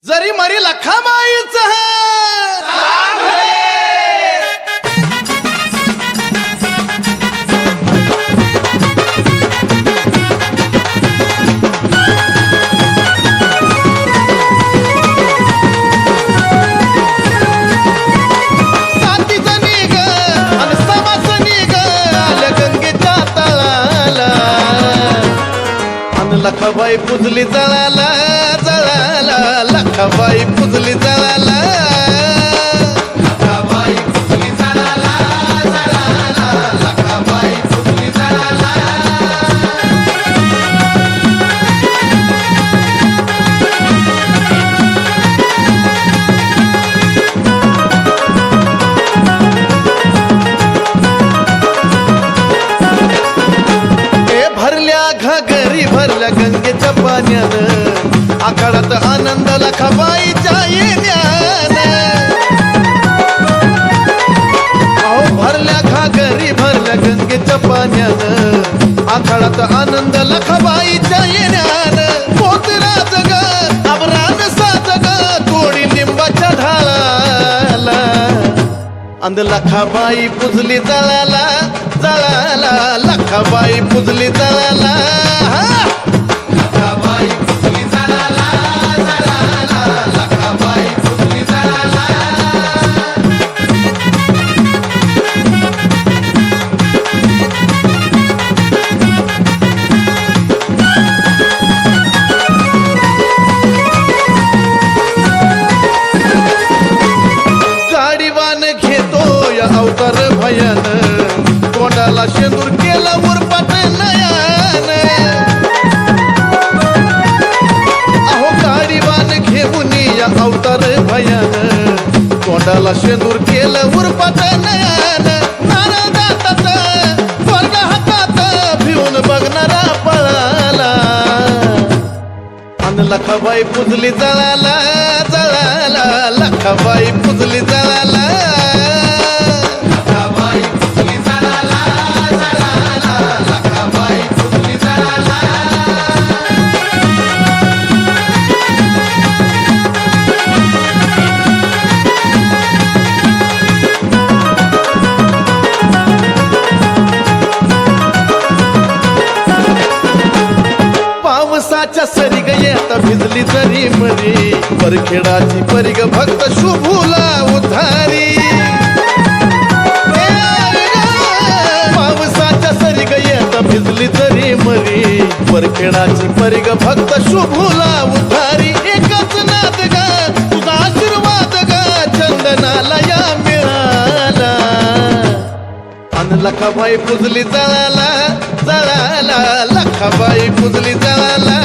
जरी मरी लखाबाईच लखाबाई पुजली जळाला जळाला लखाबाई पुजली जळाला लखाबाई पुजली जळाला जळाला लखाबाई पुजली जळाला घागरी भरल्या गंगेच्या पाण्यानं आखाडात आनंद लखाबाईच्या येण्यानं अहो भरल्या घागरी भरल्या गंगेच्या पाण्यानं आखाडात आनंद लखाबाईच्या येण्यानं पोतराज ग अबरान साज ग तोडी लिंबाच्या ढाळाला अंद लखाबाई पुजली जळाला जळाला लखाबाई पुजली जळाला लखाबाई पुजली जळाला जळाला लखाबाई पुजली जळाला गाडीवान घेतो या अवतार भयान तोंडाला शेंदूर केला उरपाट नयान अहो गाडीवान घेऊन या अवतार भयान तोंडाला शेंदूर केलं उरपाट नयान नारळ दातात स्वर्ग हातात भिवून बघणारा पळाला अन लखाबाई पुजली जळाला जळाला लखाबाई पुजली जळाला पावसाच्या सरी गयता भिजली जरी मरी परखेडाची परिग भक्त शुभूला उधारी पावसाच्या सरी गयता भिजली जरी मरी परखेडाची परिग भक्त शुभूला उधारी एकच नाद ग तुझा आशीर्वाद ग चंदनाला या मिळाला अन लखाबाई पुजली जळाला जळाला लखाबाई पुजली जळाला